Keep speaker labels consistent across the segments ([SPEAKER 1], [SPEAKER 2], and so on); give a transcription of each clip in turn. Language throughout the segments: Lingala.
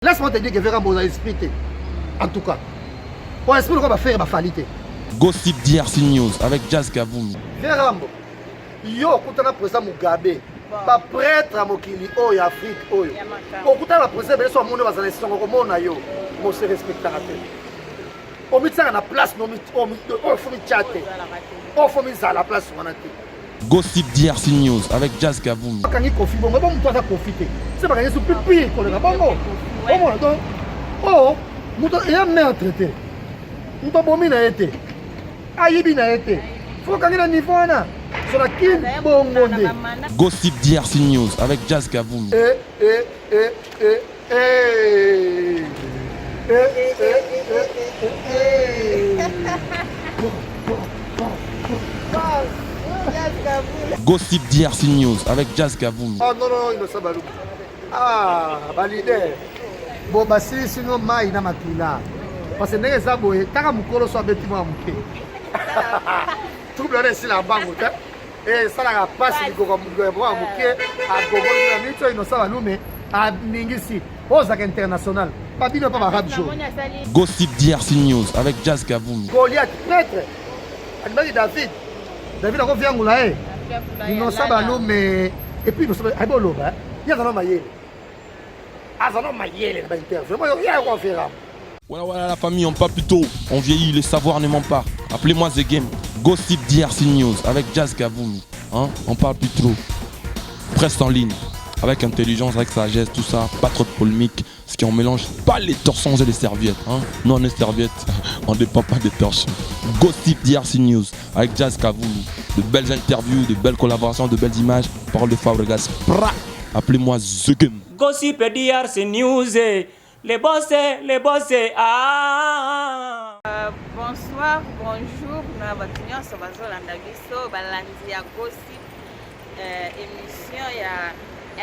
[SPEAKER 1] Laisse-moi te dire que Vérambo a expliqué. En tout cas, pour expliquer qu'on va faire ma falité.
[SPEAKER 2] Gossip DRC News avec Jazz Kavoumi.
[SPEAKER 1] Vérambo, yo, kutana président Mugabe, pas prêtre à Mokili, oh, Afrique, oh. Au kutana président, mais soit mon nom va s'en laisser, on a yo, on se respectera. On met ça à la place, on faut me chatter, on faut me à la place, on a été.
[SPEAKER 2] Gossip DRC News avec Jazz Kavoumi.
[SPEAKER 1] Quand il confie, bon, mais bon, toi, tu as profité. C'est pas gagner sous plus pire, qu'on le va. Bon, donc, oh, il y a un maire traité. Nous avons mis à été. Aïbi n'a été. Il faut gagner le niveau, là. Sur la qui bon monde.
[SPEAKER 2] Gossip DRC News avec Jazz Kavoumi. Gossip DRC News avec Jazz Kavoumi.
[SPEAKER 1] Oh non, non, il ne s'en va. Ah, validé. Bon, bah si sinon, il n'a pas là. Parce que les gens qui ont mukolo soit bêtement muké. Tout le monde est la banque. Et ça n'a pas si vous avez muké. À Gogo, ils ne savent pas, mais à Ningisi, aux international. Pas bien, pas arabe.
[SPEAKER 2] Gossip DRC News avec Jazz Kavoumi.
[SPEAKER 1] Goliath, prêtre. David. David a confiance en là. Ils ne savent pas, mais. Et puis, ils ne savent pas. Il y a un homme à y aller.
[SPEAKER 2] Voilà la famille, on parle plus tôt. On vieillit, le savoir ne ment pas. Appelez-moi The Game. Gossip DRC News avec Jazz Kavoumi. Hein? On parle plus trop. Presse en ligne. Avec intelligence, avec sagesse, tout ça. Pas trop de polémique. Ce qui on mélange pas les torchons et les serviettes. Hein? Nous on est serviettes, on ne dépend pas des torchons. Gossip DRC News avec Jazz Kavoumi. De belles interviews, de belles collaborations, de belles images. Parole de Fabregas. Appelez-moi The Game.
[SPEAKER 3] Gossip DRC News, les boss, ah.
[SPEAKER 4] Bonsoir, bonjour, nous avons sur Balandi à Gossip, émission, il y a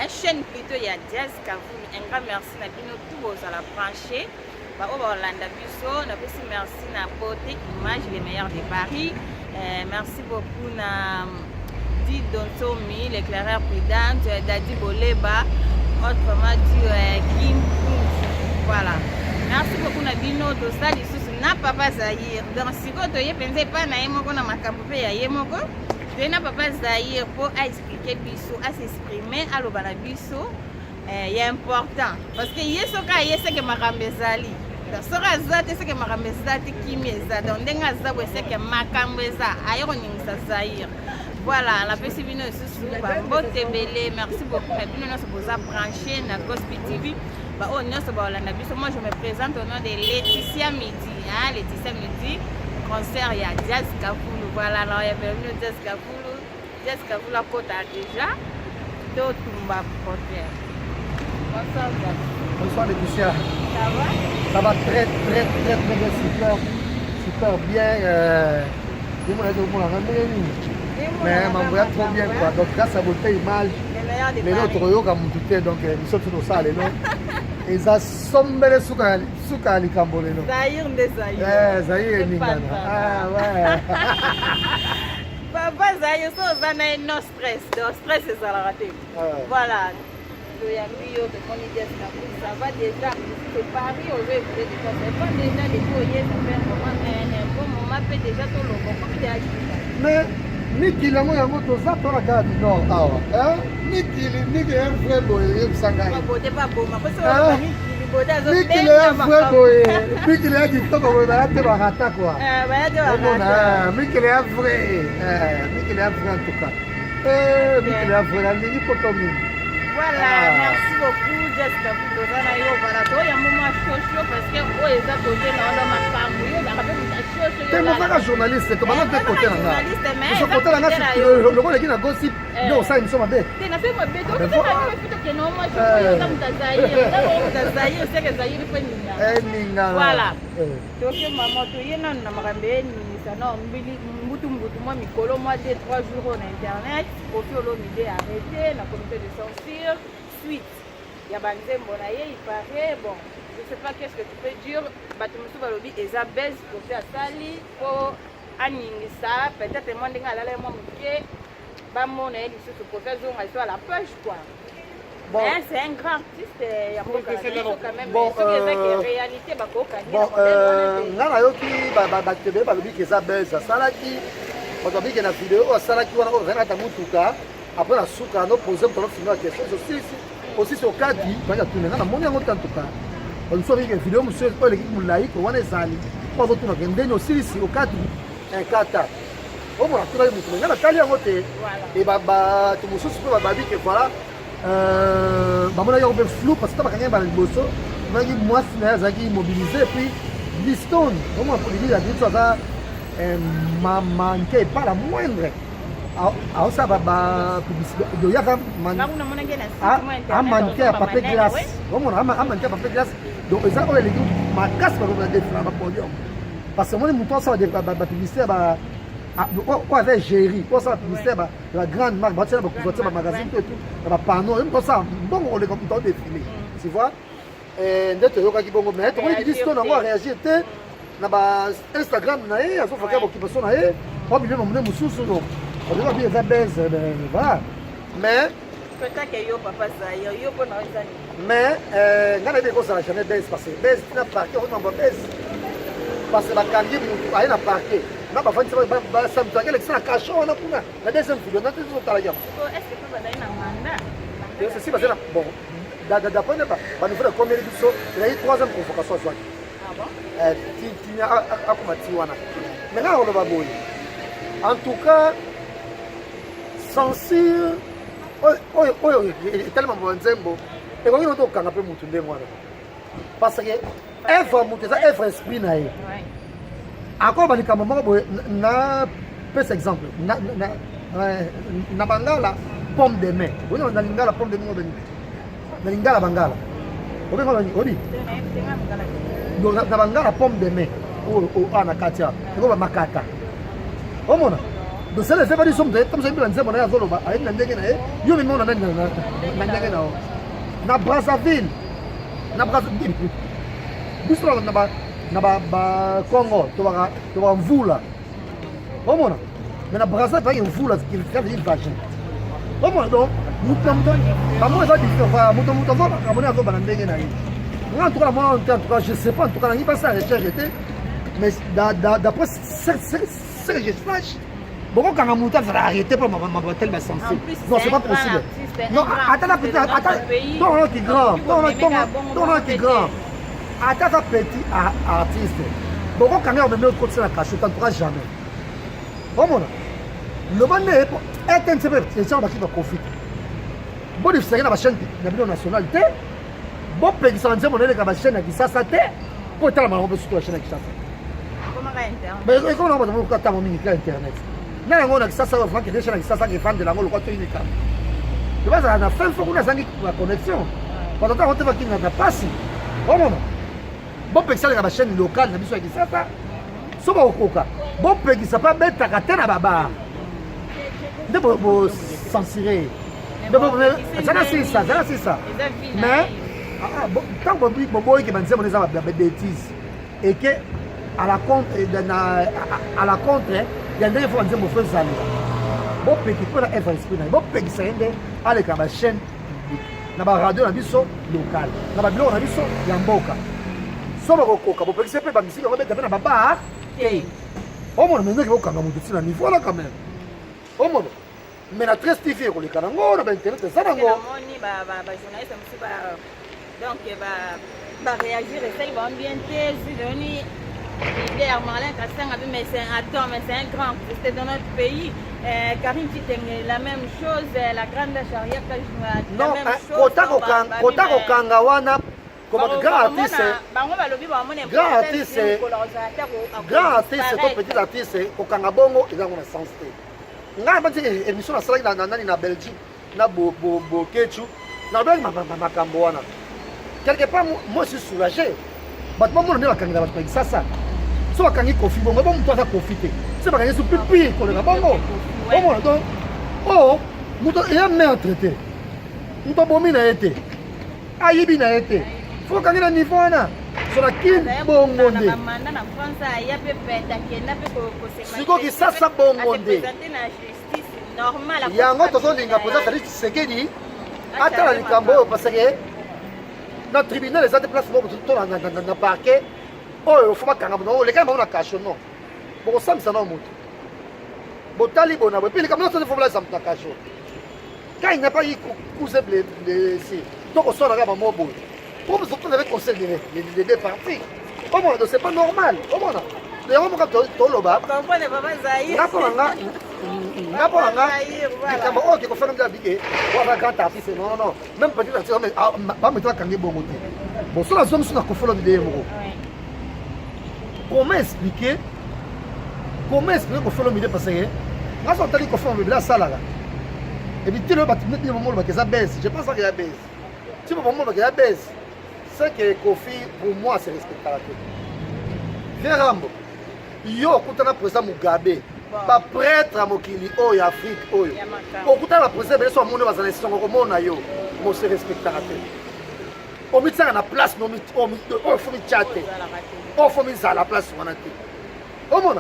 [SPEAKER 4] une chaîne plutôt, il y a Jazz Kavoumi. Un grand merci à tous à la branchée. Merci à Beauté Image, les meilleurs de Paris. Merci beaucoup à Di Dontomi, l'éclaireur prudent, Dadi Boleba, autrement dit Kim Punch. Voilà. Merci beaucoup à Bino Dostali na Papa Zahir. Donc si vous avez pensé pas na yemoko na makambo ya yemoko, na Papa Zahir pour expliquer biso, à s'exprimer, à l'obala biso, est important parce que yesoka yese que makambezali. Donc sera zate c'est que makambezali kimeza. Donc denga zawe c'est que makambeza ayoko ningisa Zahir. Voilà, la PCBino merci beaucoup. Nous sommes branchés dans Gospel TV. Moi, je me présente au nom de Laetitia Midi. Hein? Laetitia Midi, concert, il y a Jazz Kavoumi. Voilà, alors il y a bienvenue Jazz Kavoumi. Jazz Kavoumi, la côte déjà. Totumba Potter. Bonsoir, Jazz.
[SPEAKER 1] Bonsoir, Laetitia.
[SPEAKER 4] Ça va?
[SPEAKER 1] Ça va très bien, super bien. Mais ma voix trop bien quoi. Donc grâce à votre image, les autres yo comme tout donc nous sommes sur ça les noms. Et ça sombere suka likambole no.
[SPEAKER 4] Zahir de Zahir.
[SPEAKER 1] Zahir ni ngana. Ah ouais.
[SPEAKER 4] Papa Zahir so zana no stress. Donc stress c'est ça la raté. Voilà. Le yambiyo de Monides ça va déjà c'est Paris au lieu de pas déjà les foyers ça fait un bon moment peut déjà tout le monde comme déjà.
[SPEAKER 1] Mais Niki lango yango toza tola ka du nord awa. Niki un vrai boye sanga.
[SPEAKER 4] Bote pas bon, ma parce que
[SPEAKER 1] Niki un vrai boye. Niki a dit to boye ba te ba hata quoi.
[SPEAKER 4] Ba te ba hata.
[SPEAKER 1] Niki un vrai. Niki un vrai en tout cas. Niki un vrai la ligne potomi.
[SPEAKER 4] Voilà, merci beaucoup Jessica pour dozana yo voilà to ya moment chaud parce que o eza côté na ndo makambo yo ba kabe chaud.
[SPEAKER 1] T'es mon journaliste, tu vas pas côté là. Je côté là le rôle qui na gossip. Non, ça ils sont mabe.
[SPEAKER 4] T'es na fait mabe donc tu vas faire que non moi je suis dans Zahir, c'est que Zahir peut ninga. Voilà. Donc maman to yena na makambe ni ça non mbutu moi mikolo moi 2-3 jours en internet pour faire l'idée arrêté la comité de censure suite. Il y a Banzembo na ye il paraît bon. Je sais pas qu'est-ce que tu peux dire. Batumusu balobi eza base pour faire sali pour aningisa peut-être moi ndinga la moi muke ba mona ye lisusu pour faire zonga sur la page quoi.
[SPEAKER 1] Bon.
[SPEAKER 4] C'est un grand artiste. Il y a quand même.
[SPEAKER 1] Bon,
[SPEAKER 4] réalité,
[SPEAKER 1] bon, ngana yoki batebe balobi ke eza bese asalaki bato babiki na video asalaki wana ozalaka mutuka après na suka nopose moto anofilme ya question aussi okati baya tune nga namoni yango te antuka balusu babiki video mosusu oyo eleki molai ko wana ezali po azotunaka ndeni osilisi okati inkata omona tunaki motu nga natali yango te e bato mosusu mpe babiki voilà bamonaki yango mpe flou parce que ta bakangai bana liboso onaki mwasi na ye azalaki immobilisé puis liston omona polili ya biso aza manke pas la moindre aosala bapublicité oyaka amanke ya papier glace omona amanke ya papier glace donc eza oyo eleki makasi bakobadefina bapodium parce que omoni moto asala bapublicité oyo aza géri po asala publicité ya grande marque batia na bakuvatie bamagazine to etout na bapano moto asala mbongo koleka moto aodefile tu vois nde toyokaki bongo mais tomoni bidisto nango aréagir te na bainstagram na ye azofaka bokipaso na ye obibie mamune mosusu donc oyoka bi eza base voilà mais ngai nayebi ekozala jamais base parce que base tina parke okomamba base parce que bakangi motu aye na parke na bafandisi basamituaki elekisa na kasho wana kuna na deuxième video na tezotalaki yango ceci baza na bon d'après banouvelle ekomeli biso ezali 3e convocation azwaki tinya akomati wana mais nga koloba boye en tout cas censure oyo etalema mwa nzembo ekoki noti okanga mpe mutu ndenge wana parce que œuvre mutu eza œuvre esprit na ye akolo balikambo moko boye na pesa exemple na bangala pomme de main oyo na lingala pomme de main obeni na lingala bangala obenga odi donc na bangala pomme de main oyo na kati ya eko bamakata omona donc c'est les évadis somme comme ça bila nzembo na azoloba ayi na ndenge na ye yo mimi ona na ndenge na na Brazzaville biso na ba Congo to ba mvula omona mais na Brazzaville pas une mvula qui fait une vagin omona donc mutamto bamo eza différent mutamto va kamona zo bana ndenge na ye en tout cas moi en tout cas je sais pas en tout cas ngi pas ça recherche était mais d'après ce que je flash beaucoup quand on a arrêté pour ma tel ma sensé non c'est pas possible non attends petit ton qui grand ton qui grand attends petit artiste beaucoup quand on met côté la cache tu n'entendras jamais bon le bon est un petit peu les gens qui va profiter bon il serait dans la chaîne de nationalité bon pays sans dire mon est la chaîne qui ça te pour tellement on peut surtout la chaîne qui ça mais comment on va vous quand on mini internet na yango na kisasa wa frank déjà na kisasa ke fan de la ngolo kwa to inika tu vas à la fin faut qu'on a zangi la connexion quand on va qui na pasi omona bon pexala ka ba chaîne locale na biso ya kisasa so ba okoka bon pexisa pas beta ka tena baba de bo censurer de bo ça mais tant bon boy qui banze moneza ba bêtise et que à la contre il y a des fois on dit mon frère Zali bon petit peu la esprit bon petit ça ende avec la chaîne na ba radio na biso local na ba bilo na biso ya mboka so ba kokoka bon petit peu ba musique on va mettre na ba bar au moins mais ndio kanga mutu sina niveau là quand même au moins mais la 13 TV ko le kanango na ba internet ça nango
[SPEAKER 4] moni ba journaliste musiba donc ba réagir et ça ils vont bien te Hier, Marlène Kassang avait mais c'est un grand c'était dans notre pays. Karim Kitenge, la même chose, la grande Charia Kajma, la même chose.
[SPEAKER 1] Kotako Kangawana, comme grand artiste, comme petit artiste, au Kangabongo, ils ont un sens. Nga bati émission na sala na Belgique, na bo Ketchu, na ben makambo wana. Quelque part moi je suis soulagé. But moi on est bakanga ba ça. So bakangi kofi bongo bon mutu aza profiter se bakangi su pipi kolega bongo omona donc oh mutu ya maître te mutu abomi na ye te ayibi na ye te fo kangi na niveau wana so na kin bongo nde sikoki sasa bongo nde yango tozolinga mpoza tali Tshisekedi Attends, les Cambo, parce que dans le tribunal, les autres places, dans le parquet, il faut que les gars ont caché, non. Bon, ça, ça n'a pas monté. Bon, talibon, puis les caméras sont des caché. Quand il n'a pas eu cousin blessé, donc on sort la gamme à mon bout. Pourquoi vous avez conseillé les deux parties? Oh mon Dieu, c'est pas normal. Oh mon Dieu. Les hommes qui ont le bas.
[SPEAKER 4] Comprenez pas Zahir.
[SPEAKER 1] N'a pas les camarades qui ont fait un billet. On va quand artiste. Non, non. Même petit artiste, mais pas mettre la canne bon côté. Bon, sur la zone, sur la conférence de vidéo. Comment expliquer qu'on fait le milieu parce que quand on a dit qu'on fait un milieu là, ça là. Et puis, tu le bâtiment, tu le moment où ça baisse. Je pense qu'il y a baisse. Tu le moment où il y a baisse. C'est que Kofi, pour moi, c'est respectable. Viens Rambo. Yo, quand on a président Mugabe, pas prêtre à Mokili, oh, il y a Afrique, oh. Quand on a président, il y a mon nom, il y a mon nom, moi, c'est respectable. On met ça à la place, on faut me chatter. On faut mettre ça à la place, on a dit. Oh mon,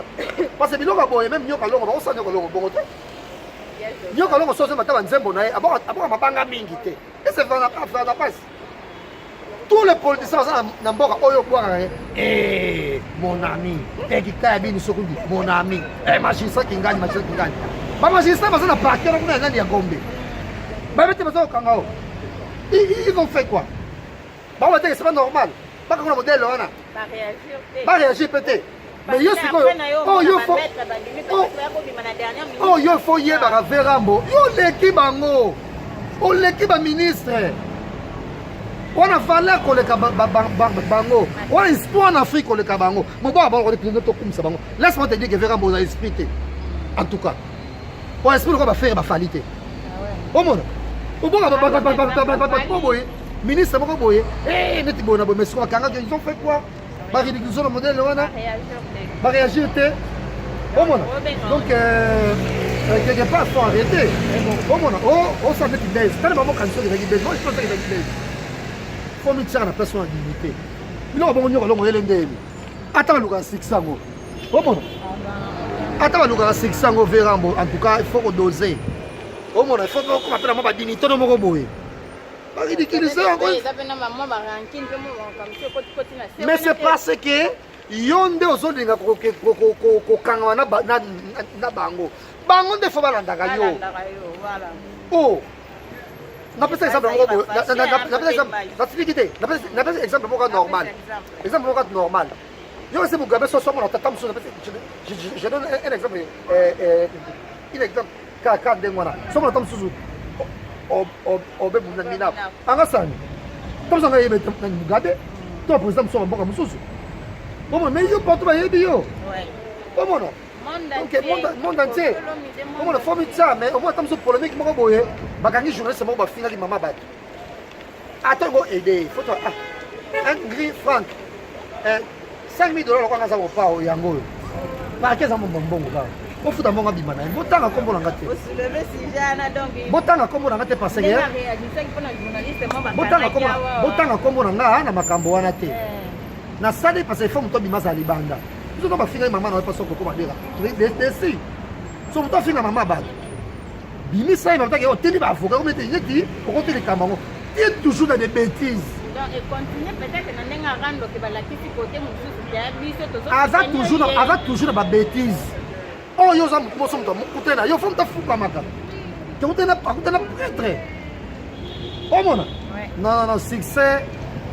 [SPEAKER 1] parce que biloko boye même nyoka longo ba osanya ko longo bongo te. Nyoka longo soze mataba nzembo na ye abaka mabanga mingi te. Et c'est vraiment pas la passe. Tous les politiciens na mboka oyo bwaka mon ami, ekika bini sokundi mon ami. Magistrat kingani. Ba magistrat bazana parquet na kuna nani ya Gombe. Ba bete bazo kangao. Ils vont faire quoi? Ba on va dire c'est pas normal. Pas comme le modèle là. Ba réagir peut-être. Mais yo siko yo faut yeba Verambo yo leki bango o leki ba ministre on a valeur ko leka bango on a espoir en Afrique ko leka bango mo ba ba ko de to comme ça bango laisse-moi te dire que Verambo a expliqué en tout cas on explique ko ba faire ba falité o mon o ba boye ministre moko boye neti bona bo mais so kanga ils ont fait quoi? Bah, ridiculiser le modèle, va réagir. Donc, quelque part, il faut arrêter. On s'en met une baisse. Quand même, quand il y a une baisse, moi, je pense qu'il y a une baisse. Il faut mettre ça à la personne en dignité. Il y a un bon niveau, attends, le gars, 600. Attends, le gars, 600 Verambo. En tout cas, il faut doser. Il faut qu'on appelle la dignité de mon robot. Mais c'est parce que yonde ozolinga kokanga na bango bango nde fo balandaka yo oh napesa exemple moko napesa exemple moko normal yo c'est Mugabe so mon tata muso je donne un exemple kaka ndengwana so mon tata muso obe munamina angasani comme ça yebe Mugabe toi président muso mboka mususu bon mais yo porte ba yebi yo bon non donc monde entier bon la famille ça mais au moins tam so polémique moko boye bakangi journaliste moko ba finali mama bat attends go aider faut un gris franc $5,000 kwa ngasa ko pa o yango ba keza mbongo ka o futa mbongo bimana botanga kombo na ngate
[SPEAKER 4] o soulever si jana donc
[SPEAKER 1] botanga kombo na ngate parce que botanga kombo na nga na makambo wana te na sali parce que faut muto bimasa libanda nous on va finir maman na pas so ko badira desi so muto finir maman ba bimisa il va ta que o teli ba avocat comme te yeki o ko teli kamango tu es toujours dans des bêtises
[SPEAKER 4] donc et continuer peut-être na ndenga rando ke balakisi côté mususu ya biso tozo
[SPEAKER 1] avant toujours ba bêtises oh yo za moso muto mukutena yo faut muto fuka maka te utena prêtre oh mona non succès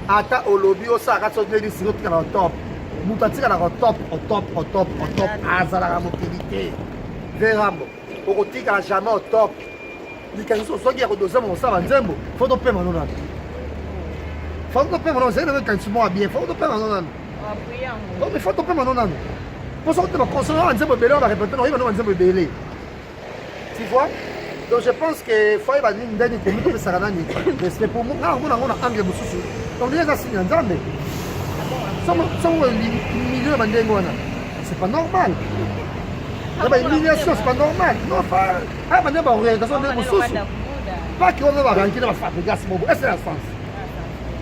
[SPEAKER 1] ata olobi osaka so neli sino tika na top mutu atika na top azalaka mokili te Verambo okotika jamais au top likangi soki ya kodoza mosala nzembo fo topema no nani fo topema no zele kanisi mo bien fo topema no nani oh mais fo topema no nani pour ça que tu conseiller nzembo belé on va répéter non il va no nzembo belé tu vois. Donc je pense que faut y aller dans une commune de Saranani. Mais pour moi, on a angle mususu. Donc les assigner nzambe. Sommes milieu mandengona. C'est pas normal. La humiliation c'est pas normal. Non, ah mais pas orientation de mususu. Pas qu'on va rentrer dans la fabrique gas bobo. Est-ce la France?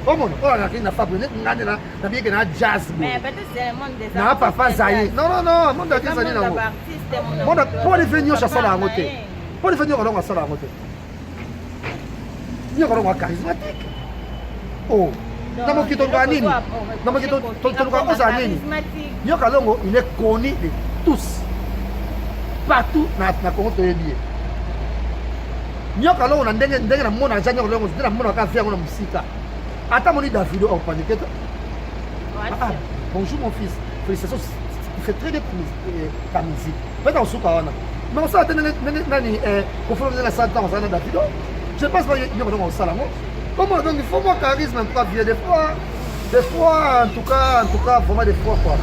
[SPEAKER 1] Oh mon, on a rentrer dans la fabrique ngane na bien que na jazz.
[SPEAKER 4] Mais peut-être c'est le monde des
[SPEAKER 1] artistes. Na papa Zaï. Non, monde des artistes non. Monde pour les venir chasser la montée. Pour les venir on va ça la montée. nyoko longo charismatique oh na mokito nga nini na mokito toluka oza nini nyoko longo il est connu de tous partout na Congo toyebi ye nyoko longo na ndenge na mona ja nyoko longo ndenge na mona ka via na musika ata moni Davido au paniketa bonjour mon fils félicitations tu fais très bien ta musique peut-être en souka wana mais on sait nani pour faire la santé on s'en a Davido je pense pas nyoko longo sala ngo comment donc il faut moi charisme en tout cas vieux des fois en tout cas vraiment des fois quoi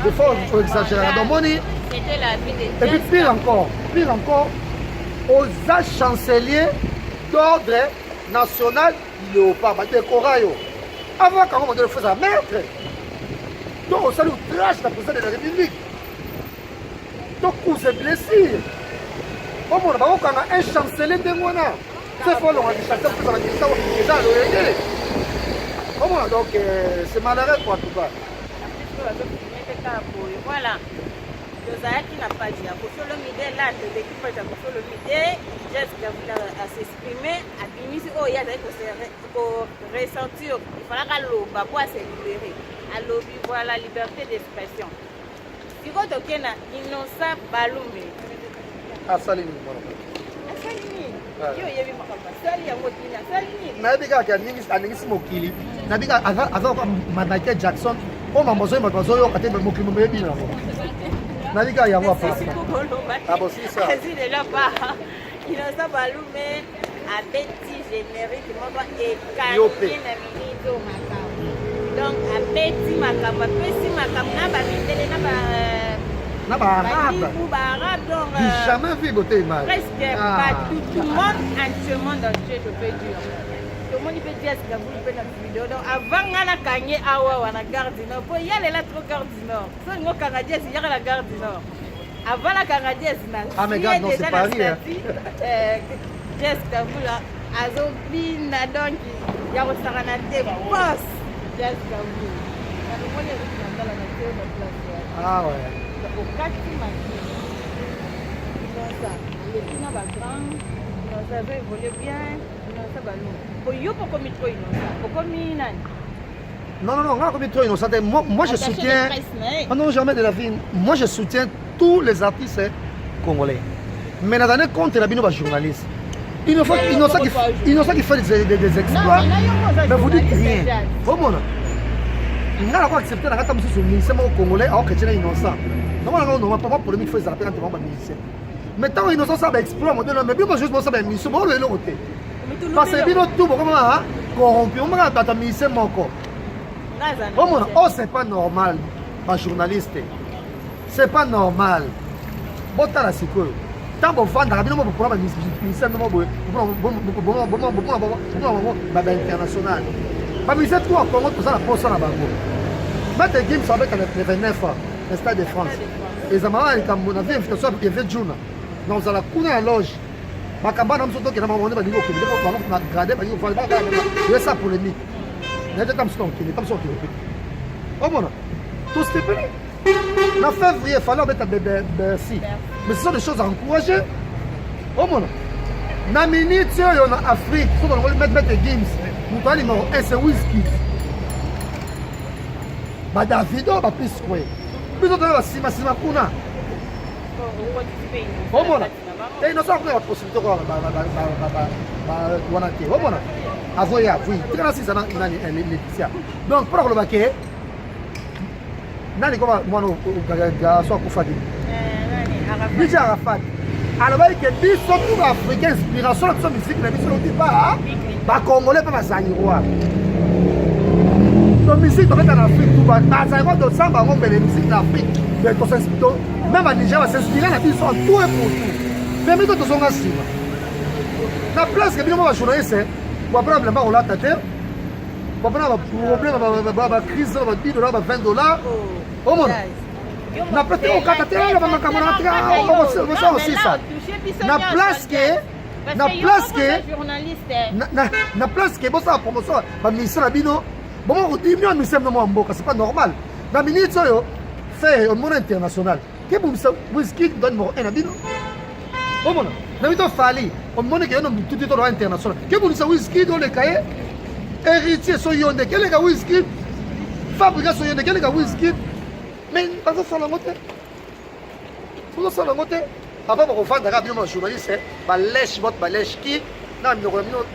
[SPEAKER 1] des fois il faut exagérer donc moni
[SPEAKER 4] c'était la vie de
[SPEAKER 1] et puis pire encore aux chancelier d'ordre national léopard badekora yo avant quand on me faisait maître donc on salue outrage la président de la République donc où c'est blessé comme on a quand un chancelier de mona c'est fort on a dit chancelier pour ça déjà le comment donc c'est malheureux quoi en tout cas
[SPEAKER 4] voilà tozalaki na page ya Kosolo Mide là tozalaki page ya Kosolo Mide Jessica a s'exprimer abimisi oyo ye azali koressentir ifalaka loba po ase libéré alobi voilà liberté d'expression sikoyo toke na Innocent Balumbe
[SPEAKER 1] asali nini
[SPEAKER 4] yo yebi makambo asali yango tina asali nini
[SPEAKER 1] nayebi kaka aningisi mokili nayebi kaka aza Michael Jackson oyo mambo ozoyoka te mokili moyebi nango nayebi kaka yango
[SPEAKER 4] azilela pa Innocent Balumbe abeti générique moko ekangi na minito makambo donc abeti makambo apesi makambo na bamindele
[SPEAKER 1] na baarabe
[SPEAKER 4] donc
[SPEAKER 1] jamais vu beauté image
[SPEAKER 4] presque partout tout le monde entièrement dans le je peux dire tout le monde peut dire ce que vous faites dans la vidéo donc avant nga nakangi awa wana gare du Nord po yalela trop gare du Nord so ngo canadien si yaka la gare du Nord avant la canadien na
[SPEAKER 1] mais regarde non c'est Paris
[SPEAKER 4] Jessica Vula azobina donc ya kosakana te boss Jessica Vula nakomoni ezokindala na teo na place
[SPEAKER 1] ouais
[SPEAKER 4] okati maki Innocent lepina bagrand Innocent azo évolue bien Innocent Balumbe oyo pokomi trop Innocent pokomi nani
[SPEAKER 1] non nga comme trop Innocent moi je soutiens non jamais de la vie moi je soutiens tous les artistes congolais mais dans un compte la bino ba journaliste Innocent qui fait des exploits mais vous dites rien comment nga la ko accepter la kata mususu ministère mo congolais au chrétien Innocent non pas polémique faut ça rappeler entre moi ministère mais tant Innocent ça va exploit modèle mais bien juste ça va ministère bon le côté parce que bino tout comment corrompu on va battre ministère moko oh c'est pas normal ma journaliste c'est pas normal bota la sikoyo tant bon fan dans bino pour ministère no boy bon international ba ministère tout en Congo tout ça la poste na bango mettre game ça avec le 29 le Stade de France et ça m'a été mon avis invitation pour Kevin Juna dans la kuna la loge makamba na msoto ke na mama ba ningo ke ba grader ba ningo ba ça polémique n'était pas son qui oh mon tout ce qui peut en février il fallait mettre Bercy mais ce sont des choses à encourager oh mon na minute yo na Afrique faut qu'on mettre games nous parlons numéro 1 c'est Wizkid ba Davido ba P-Square plus de la sima kuna oh mon et nous sommes la possibilité quoi ba wana ke oh mon avoya oui tena sisa na Laetitia donc pour le baquet nani koma mwana gaga so akufadi nani Arafat alors que biso tout africain inspiration de musique na biso l'autre pas ba congolais pas bazanirwa donc musique doit être en Afrique tout ba bazanirwa de samba on belle musique d'Afrique mais to s'inspire même à Niger va s'inspirer na biso en tout et pour tout mais mais to zonga sima na place que bino ba journaliste ba problème ba olata te ba problème ba crise ba $10 ba $20 oh mon na place au katatela na makambo na tra aussi ça na place que bon ça promotion ba ministre na bino bon on dit mieux ministre na mboka c'est pas normal na ministre yo fait au monde international que vous Wizkid donne mo na bino omona na bito fali omoni ke yo no mututi to na international ke bulisa whisky do le kaye héritier so yonde quel est whisky fabrication yonde quel est whisky mais pas ça la motte pour ça la motte après pour vendre rabio mon journaliste ba lèche votre ba lèche qui na mi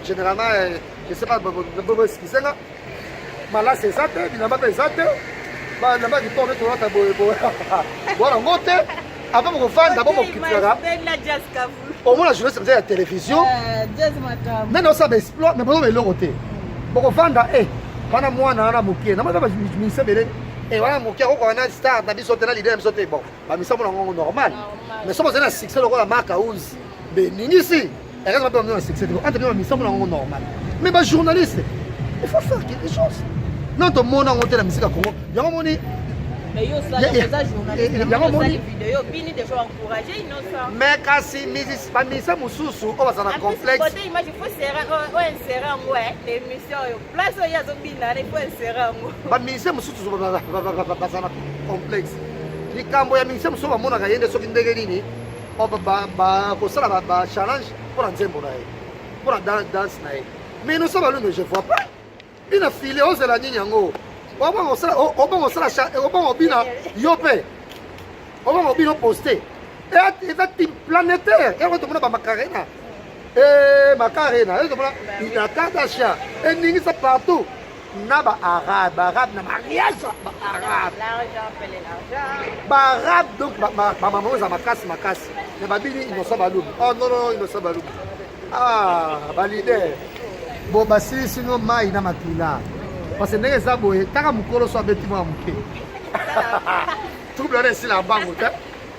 [SPEAKER 1] généralement je sais pas ce qui c'est là mais là c'est ça il n'a pas ça ba na ba qui tourne tout là voilà motte après pour vendre d'abord mon kitara au moins la journée c'est la télévision mais non ça m'explore mais bon mais l'autre côté pour vendre wana mwana wana mokie na mata misa bele wana mokie ko wana star na biso tena leader biso te bon ba misa mona ngo normal mais somo zena succès loko la marque House be nini si reste pas dans succès entre bien misa mona ngo normal mais ba journaliste il faut faire quelque chose non to mona ngo te na misika Congo yango moni
[SPEAKER 4] mais yo ça journaliste yango moni vidéo bini de fois encourager innocent
[SPEAKER 1] mais kasi misi ba misa mususu o ba sana complexe
[SPEAKER 4] côté image il faut serrer o insérer ngo l'émission yo place ya zo bina il faut insérer ngo
[SPEAKER 1] ba misa mususu ba sana complexe likambo ya misa mususu ba mona ka yende soki ndenge nini o ba ko sala ba challenge pour nzembo na ye pour danse na ye mais nous sommes allés je vois pas ina filé o zela nyinyi yango on va bina yopé on va bina posté et va team planétaire et on va ba macarena il a Kardashian et ningi ça partout na ba arabe na mariage ba arabe
[SPEAKER 4] l'argent appelle l'argent
[SPEAKER 1] ba arabe donc ba maman za makasi mais ba bini innocent balubi oh non innocent balubi ah ba leader bo basili sino mai na makila parce que ndenge eza boye taka mokolo so abeti mwa moke trouble esi na bango te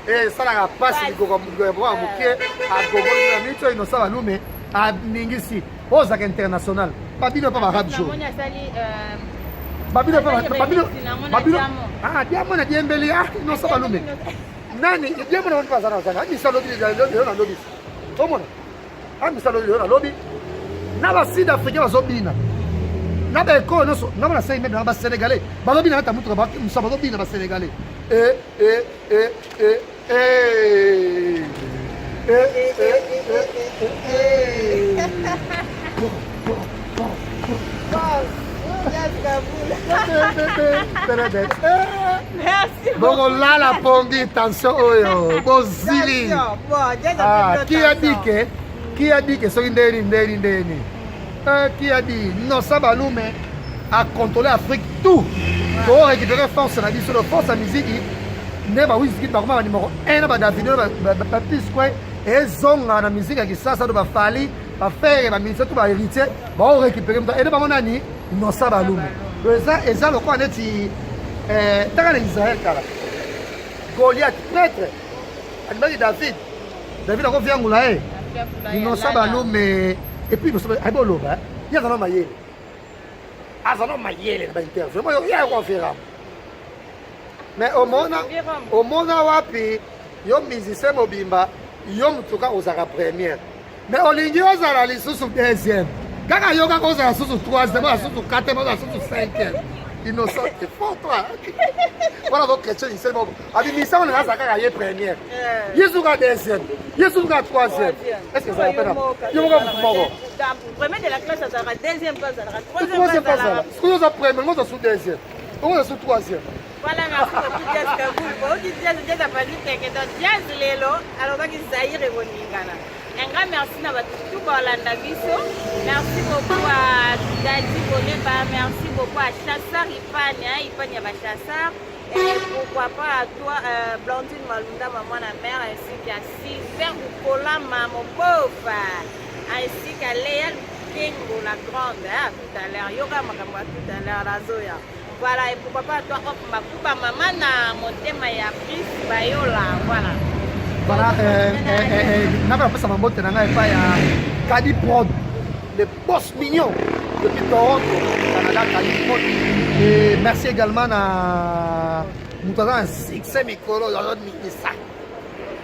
[SPEAKER 1] esalaka mpasi likoko mwa moke agogoli na mito inosa balume aningisi oyo ozalaka international babino mpa barabe jo babino diamo na diembeli inosa balume nani diamo na mpa azana ozanga amisa lobi lelo na lobi omona amisa lobi lelo na lobi na basud africain bazobina na ba ekolo nyonso na bana sai mede na basénégalais bazobina ata mutuka musa bazobina basénégalais bokolala pongi tension oyo bozili qui a dit que soki ndeni qui a dit non ça balume a contrôlé Afrique tout pour récupérer force na biso de force à musique ne ba whisky ba kuma numéro 1 na ba Davido ba Pisquet et zonga na musique ya kisasa do ba fali ba faire ba ministre tout ba héritier ba récupérer mta et ba monani non ça balume ça le quoi neti taka na Israël kala Goliath prêtre animali David ako viangula non ça balume. Et puis, nous sommes à Boloba, il y a un homme à Yéle. Azano Mayele, vraiment, il y a un conférence. Mais au monde, wapi, yom musicien mobimba, yom tuka osara première. Mais au ligne osara li sous deuxième. Kaka yoga osara sous troisième, sous quatrième, sous cinquième. Innocent, c'est fort toi. Voilà votre question ici. Admission, on a Zakara y est première. Yézouga deuxième. Yézouga troisième. Est-ce que ça va faire?
[SPEAKER 4] Premier de la classe, ça sera deuxième place, ça sera
[SPEAKER 1] troisième place. Ce que nous apprenons, nous sommes sous deuxième. On est sous troisième.
[SPEAKER 4] Voilà, merci beaucoup, Jazz Kaboul. Qui Jazz a pas dit que Jazz Lelo, alors qu'il s'aille revenir. Un grand merci à tout Bolanda Biso. Merci beaucoup à Dadi Boleba. Merci beaucoup à Chassar Ipania. Ipania va Chassar. Et pourquoi pas à toi, Blandine Malunda, maman, la mère, ainsi qu'à Sylvain Oukola, maman pauvre. Ainsi qu'à Léa Kengo, la grande. Tout à l'heure, Yoga Makamwa, tout à l'heure, la Zoya. Voilà, et pourquoi pas à toi, Hop Makuba, maman, mon thème, il y a pris, Bayola. Voilà.
[SPEAKER 1] Voilà, n'a pas ça m'a monté dans Kadi Prod, le boss mignon depuis Toronto, Canada, Kadi Prod. Et merci également à Moutazan, succès Mikolo,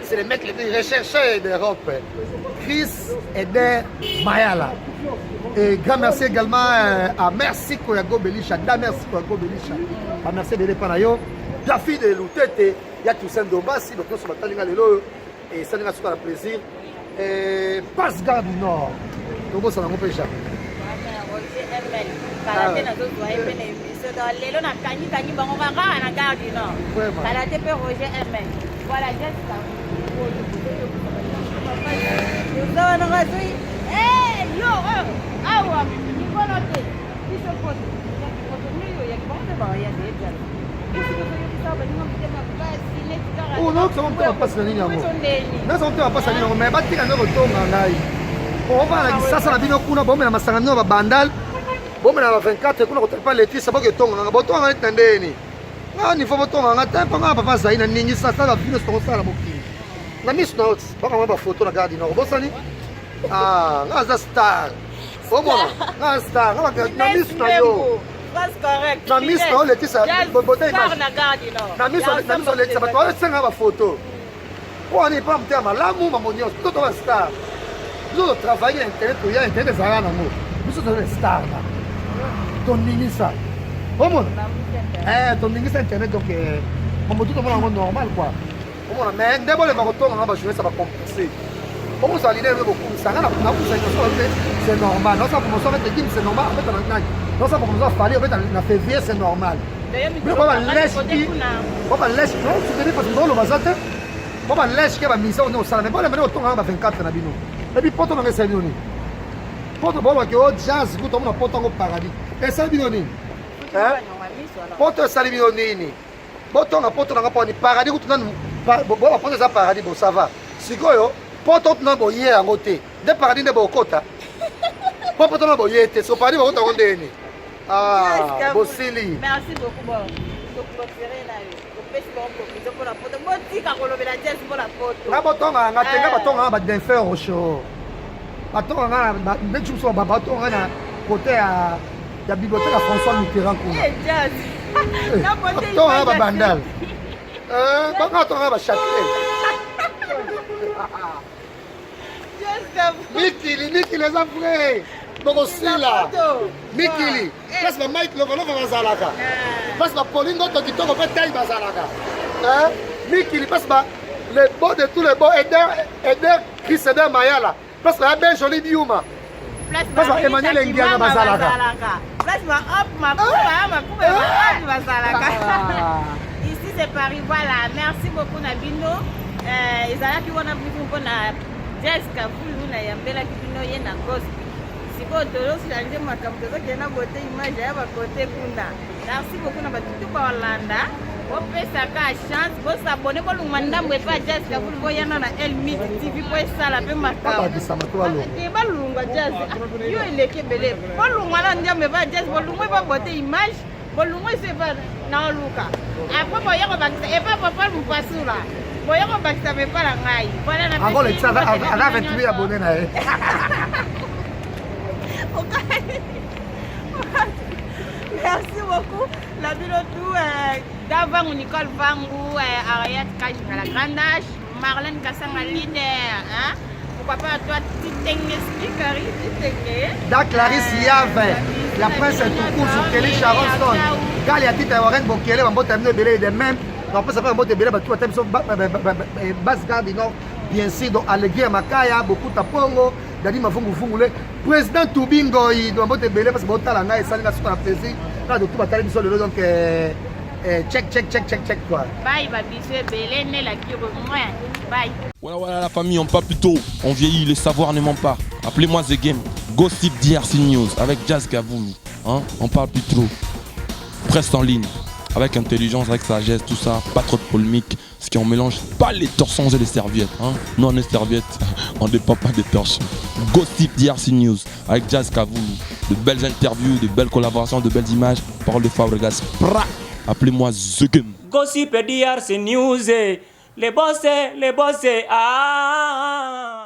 [SPEAKER 1] c'est le mec le plus recherché d'Europe, Chris Eder Mayala. Et grand merci également à Merci Koyago Belisha, Merci Koyago Belisha, à merci de l'Epanayo, David de Loutete. Il y a Toussaint Dombassi, donc nous sommes à Lelo et ça nous a fait plaisir. Passe Gare du Nord. Donc ça n'a pas déjà. Oh non, ça va pas se ligne. Non, ça va pas se ligne. Mais pas tirer notre tombe en aïe. On va à la distance à la bino kuna bombe na masangano ba bandal. Bombe na 24 kuna kotepa leti ça pas que tonga na boto ngani tandeni. Ah ni faut boto ngana tempo ngana papa za ina ninyi sasa la bino sto sala mokili. Na miss notes, ba kama ba photo na gardi na bosani. Ah, ngaza star. Omona, ngaza star, na miss na yo.
[SPEAKER 4] That's correct.
[SPEAKER 1] Na miss na leti sa boto image.
[SPEAKER 4] Na gardi no.
[SPEAKER 1] Na miss leti sa ba to senga ba photo. Kwa ni pa mtia malamu mamonyo, to to star. Nous avons travaillé Internet, il y a Internet, ça a nous sommes des stars là. Ton ministre, comment? Ton ministre Internet, donc, tout le monde est normal quoi. Mais d'abord, les baroutons, on va jouer, ça va compenser. Comment ça l'idée beaucoup? Ça n'a pas c'est normal. Non, ça pour nous mettre des c'est normal. En fait, non, ça pour nous fallait, en fait, en février, c'est normal. Mais on va lâcher, on va lâcher, non, tu te dis parce que dans le bazar, on va lâcher qui va miser au salaire. Mais bon, les autant, on va 24 na bino. Et puis, poto na salibino. Poto bon que au jazz, vous tombez na poto au paradis. Et salibino ni. Hein? Poto salibino ni. Poto na pas ni paradis vous tombez bon poto ça paradis bon ça va. Sikoyo, poto na boye en côté. De paradis de bokota. Poto na boye te so paradis bokota onde ni. Ah, bosili.
[SPEAKER 4] Merci beaucoup bon. Donc clôturer là. Pour la photo. Moi dis quand on le la jazz pour la photo.
[SPEAKER 1] Na botonga ngatenga batonga ba denfer au show. Batonga na metu so ba batonga na côté ya bibliothèque à François Mitterrand kuna.
[SPEAKER 4] Eh jazz. Na côté
[SPEAKER 1] batonga ba bandal. Batonga ba châtelet.
[SPEAKER 4] Jazz.
[SPEAKER 1] Mikili les afrés. Bokosila. Mikili. Parce que Mike le volo va zalaka. Parce que Pauline to kitoko pe taille bazalaka. Hein? Mikili parce que les beaux de tous les beaux aider Chris Eder Mayala. Parce que la belle jolie Biuma. Parce que Emmanuel Ngianga bazalaka.
[SPEAKER 4] Place ma hop ma coupe bazalaka. Ici c'est Paris voilà. Merci beaucoup Nabino. Ezala ki wana bifu mpona Jessica Fulu na yambela kipino ye na gospel. Siko tolo silanje makambo zoke na bote image ya ba côté kuna. Merci beaucoup na batutu ba Hollanda. Opesa ka chance bo s'abonner ko lungwa ndambo epa Jessica Fulu bo yana na Elmid TV po esala pe makambo.
[SPEAKER 1] Papa kisama to alo.
[SPEAKER 4] Ke ba lungwa Jessica. Yo eleke bele. Bo lungwa na ndambo ba Jessica bo lungwa ba bote image. Bo lungwa se ba na luka. Après bo yako bakisa epa papa mpasura. Boya ko bakisa me para ngai. Voilà na.
[SPEAKER 1] Encore le chat à 28 abonnés na.
[SPEAKER 4] Merci beaucoup. La bilotou d'avant Nicole Vangu, Ariette Kaji la Grandage, Marlène Kassanga leader, hein? Pourquoi pas toi Titenge speaker, Titenge.
[SPEAKER 1] Da Clarisse Yave, la princesse tout court sur Kelly Charleston. Gali a tita Warren Bokele, on va terminer belé de même. Donc après ça va monter belé, tu vas terminer sur basse garde du Nord. Bien sûr, donc Allegri Makaya, beaucoup de Pongo, Dadi Mafungu Fungule, président Toubingo, il doit monter belé parce que Botalanga et Salina sont en plaisir. Là, donc tout va terminer sur le lot, donc check quoi.
[SPEAKER 4] Bye, babisou, belé, né la kiro, bye.
[SPEAKER 2] Voilà la famille, on parle plus tôt, on vieillit, le savoir ne ment pas. Appelez-moi The Game, Gossip DRC News avec Jazz Gavoumi. Hein? On parle plus trop. Presse en ligne, avec intelligence, avec sagesse, tout ça, pas trop de polémique. Ce qui on mélange pas les torsons et les serviettes. Hein? Nous on est serviettes, on ne dépend pas des torsons. Gossip DRC News avec Jazz Gavoumi. De belles interviews, de belles collaborations, de belles images. Parole de Fabregas. Appelez-moi The Game.
[SPEAKER 3] Gossip DRC News, les boss, ah.